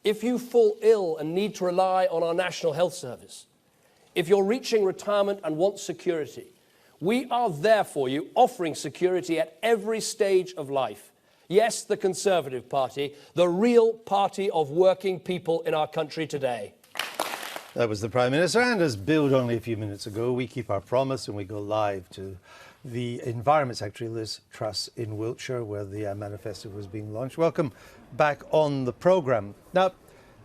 if you fall ill and need to rely on our National Health Service, if you're reaching retirement and want security, we are there for you, offering security at every stage of life. Yes, the Conservative Party, the real party of working people in our country today. That was the Prime Minister, and as billed only a few minutes ago, we keep our promise and we go live to the Environment Secretary, Liz Truss, in Wiltshire, where the manifesto was being launched. Welcome back on the programme. Now,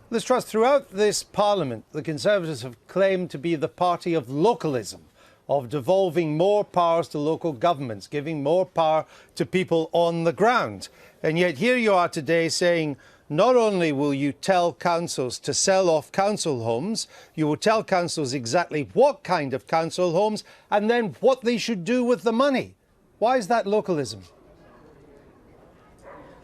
Liz Truss, throughout this Parliament, the Conservatives have claimed to be the party of localism, of devolving more powers to local governments, giving more power to people on the ground. And yet here you are today saying, not only will you tell councils to sell off council homes, you will tell councils exactly what kind of council homes and then what they should do with the money. Why is that localism?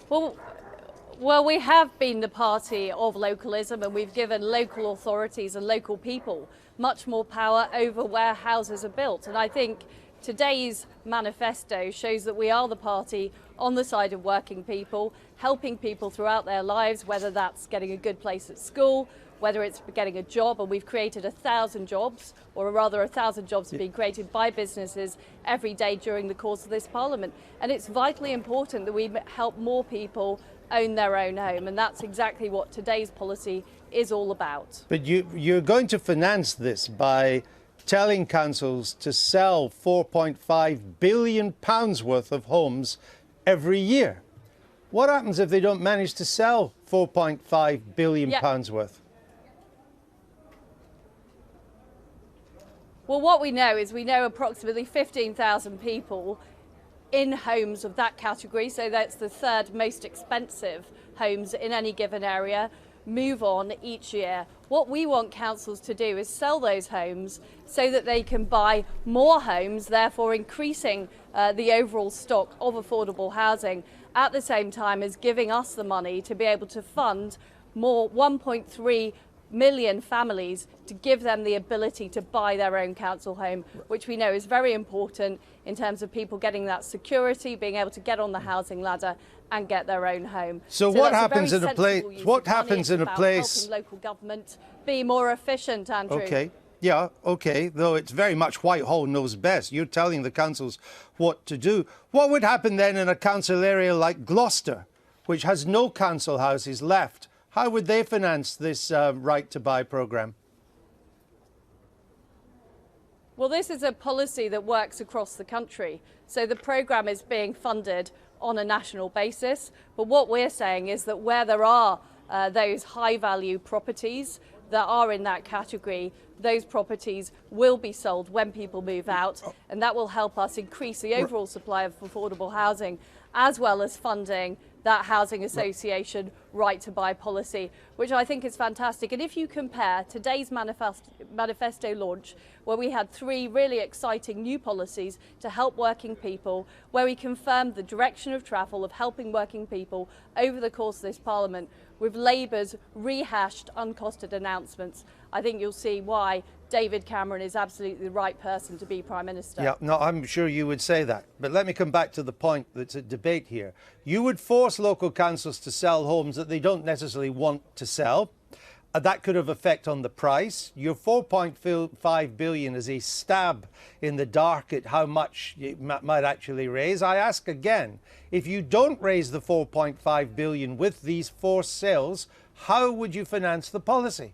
Well, we have been the party of localism, and we've given local authorities and local people much more power over where houses are built. And I think today's manifesto shows that we are the party on the side of working people, helping people throughout their lives, whether that's getting a good place at school, whether it's getting a job. And we've created 1,000 jobs, or rather 1,000 jobs are being created by businesses every day during the course of this Parliament. And it's vitally important that we help more people own their own home, and that's exactly what today's policy is all about. But you're going to finance this by telling councils to sell £4.5 billion worth of homes every year. What happens if they don't manage to sell £4.5 billion worth? Well, what we know is approximately 15,000 people in homes of that category, so that's the third most expensive homes in any given area, move on each year. What we want councils to do is sell those homes so that they can buy more homes, therefore increasing the overall stock of affordable housing, at the same time as giving us the money to be able to fund more 1.3 million families, to give them the ability to buy their own council home, which we know is very important in terms of people getting that security, being able to get on the housing ladder and get their own home. So what happens in a place? What happens in a place? Helping local government be more efficient, Andrew. Okay. Yeah, okay, though it's very much Whitehall knows best. You're telling the councils what to do. What would happen then in a council area like Gloucester, which has no council houses left? How would they finance this right to buy programme? Well, this is a policy that works across the country. So the programme is being funded on a national basis. But what we're saying is that where there are those high value properties that are in that category, those properties will be sold when people move out, and that will help us increase the overall supply of affordable housing, as well as funding that housing association right to buy policy, which I think is fantastic. And if you compare today's manifesto launch, where we had 3 really exciting new policies to help working people, where we confirmed the direction of travel of helping working people over the course of this Parliament, with Labour's rehashed uncosted announcements, I think you'll see why David Cameron is absolutely the right person to be Prime Minister. Yeah, no, I'm sure you would say that. But let me come back to the point that's at debate here. You would force local councils to sell homes that they don't necessarily want to sell. That could have effect on the price. Your £4.5 billion is a stab in the dark at how much it might actually raise. I ask again, if you don't raise the £4.5 billion with these forced sales, how would you finance the policy?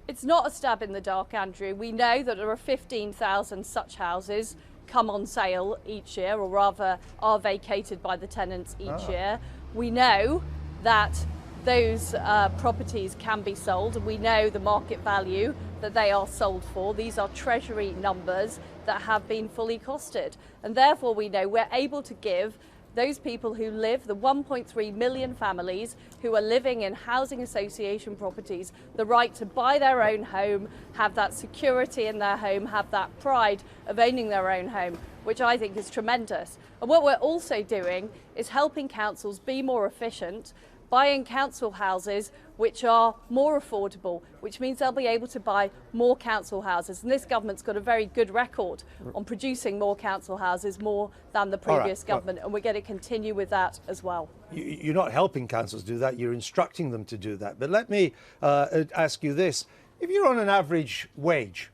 It's not a stab in the dark, Andrew. We know that there are 15,000 such houses come on sale each year, or rather are vacated by the tenants each year. We know that those properties can be sold, and we know the market value that they are sold for. These are Treasury numbers that have been fully costed, and therefore we know we're able to give those people who live, the 1.3 million families who are living in housing association properties, the right to buy their own home, have that security in their home, have that pride of owning their own home, which I think is tremendous. And what we're also doing is helping councils be more efficient buying council houses which are more affordable, which means they'll be able to buy more council houses. And this government's got a very good record on producing more council houses, more than the previous government, and we're going to continue with that as well. You're not helping councils do that, you're instructing them to do that. But let me ask you this. If you're on an average wage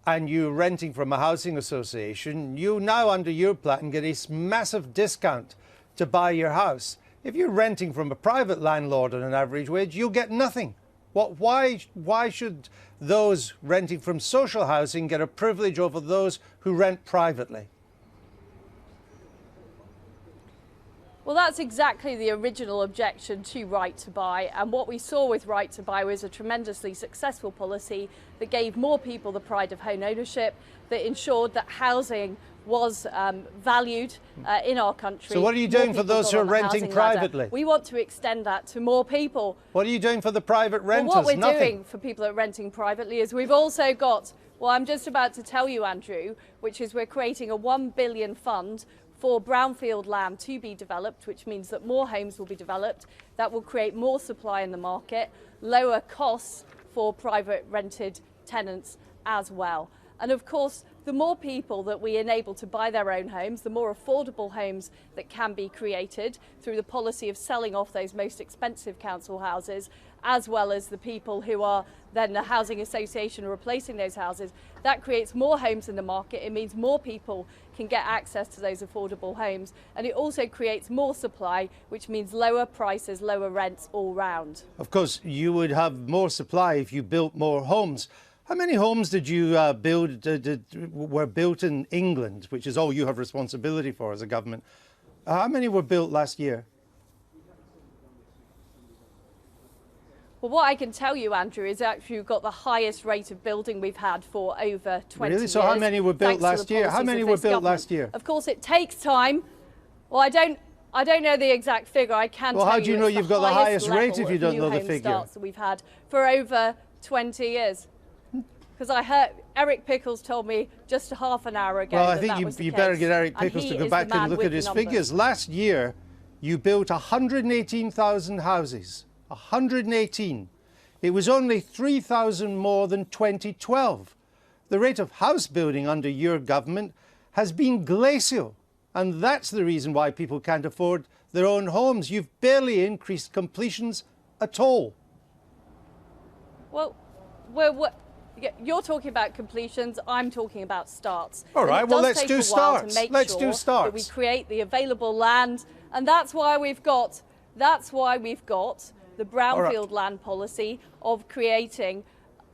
and you're renting from a housing association, you now, under your plan, get a massive discount to buy your house. If you're renting from a private landlord on an average wage, you'll get nothing. Why should those renting from social housing get a privilege over those who rent privately? Well, that's exactly the original objection to Right to Buy. And what we saw with Right to Buy was a tremendously successful policy that gave more people the pride of home ownership, that ensured that housing was valued in our country. So what are you doing for those who are renting privately? We want to extend that to more people. What are you doing for the private renters? Well, what we're doing for people that are renting privately is we've also got, well, I'm just about to tell you, Andrew, which is we're creating a £1 billion fund for brownfield land to be developed, which means that more homes will be developed. That will create more supply in the market, lower costs for private rented tenants as well. And of course, the more people that we enable to buy their own homes, the more affordable homes that can be created through the policy of selling off those most expensive council houses, as well as the people who are then the housing association replacing those houses. That creates more homes in the market. It means more people can get access to those affordable homes. And it also creates more supply, which means lower prices, lower rents all round. Of course, you would have more supply if you built more homes. How many homes did you were built in England, which is all you have responsibility for as a government? How many were built last year? Well, what I can tell you, Andrew, is actually we've got the highest rate of building we've had for over 20 years. Really? So how many were built last year? How many were built last year? Of course, it takes time. Well, I don't know the exact figure. I can tell you. Well, how do you know you've got the highest rate if you don't know the figure? Starts that we've had for over 20 years. Because I heard Eric Pickles told me just a half an hour ago. Well, I think you better get Eric Pickles to go back and look at his figures. Last year, you built 118,000 houses. 118. It was only 3,000 more than 2012. The rate of house building under your government has been glacial. And that's the reason why people can't afford their own homes. You've barely increased completions at all. Well, you're talking about completions, I'm talking about starts. All right, well, let's do starts. Let's do starts. That we create the available land, and that's why we've got the brownfield land policy of creating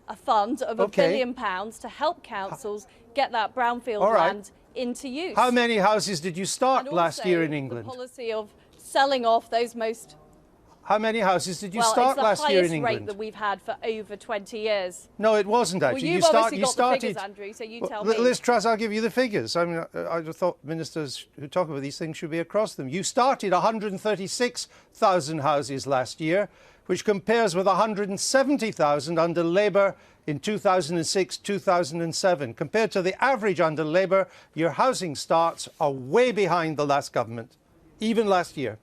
a fund of £1 billion to help councils get that brownfield land into use. How many houses did you start last year in England? The policy of selling off those most... How many houses did you start last year in England? Well, it's the highest rate that we've had for over 20 years. No, it wasn't actually. Well, you've obviously got the figures, Andrew, so you tell me. Liz Truss, I'll give you the figures. I mean, I just thought ministers who talk about these things should be across them. You started 136,000 houses last year, which compares with 170,000 under Labour in 2006, 2007. Compared to the average under Labour, your housing starts are way behind the last government, even last year.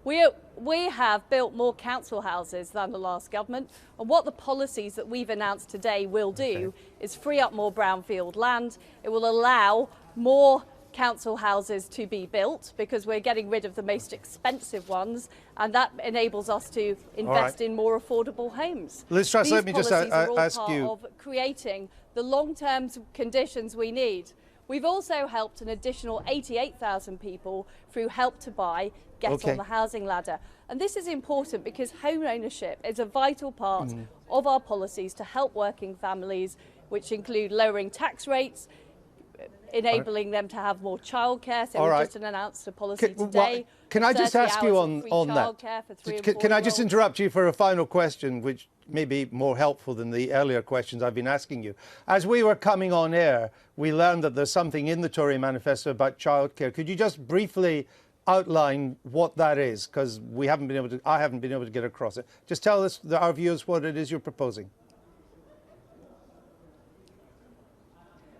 We have built more council houses than the last government, and what the policies that we've announced today will do is free up more brownfield land. It will allow more council houses to be built because we're getting rid of the most expensive ones, and that enables us to invest in more affordable homes. Liz Truss, let me just ask you. These policies are all part of creating the long-term conditions we need. We've also helped an additional 88,000 people through Help to Buy get on the housing ladder. And this is important because home ownership is a vital part of our policies to help working families, which include lowering tax rates, enabling them to have more childcare. So we just announced a policy today. Can I just ask you on that? Can I just interrupt you for a final question, which may be more helpful than the earlier questions I've been asking you? As we were coming on air, we learned that there's something in the Tory manifesto about childcare. Could you just briefly outline what that is? Because I haven't been able to get across it. Just tell us, our viewers, what it is you're proposing.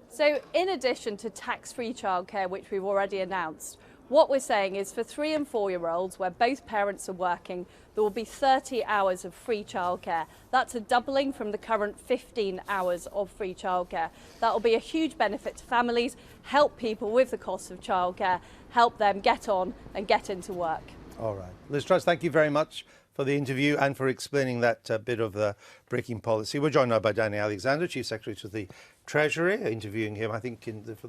So in addition to tax-free childcare, which we've already announced, What we're saying is for 3 and 4-year-olds where both parents are working, there will be 30 hours of free childcare. That's a doubling from the current 15 hours of free childcare. That will be a huge benefit to families, help people with the cost of childcare, help them get on and get into work. All right. Liz Truss, thank you very much for the interview and for explaining that bit of the breaking policy. We're joined now by Danny Alexander, Chief Secretary to the Treasury, interviewing him, I think, for the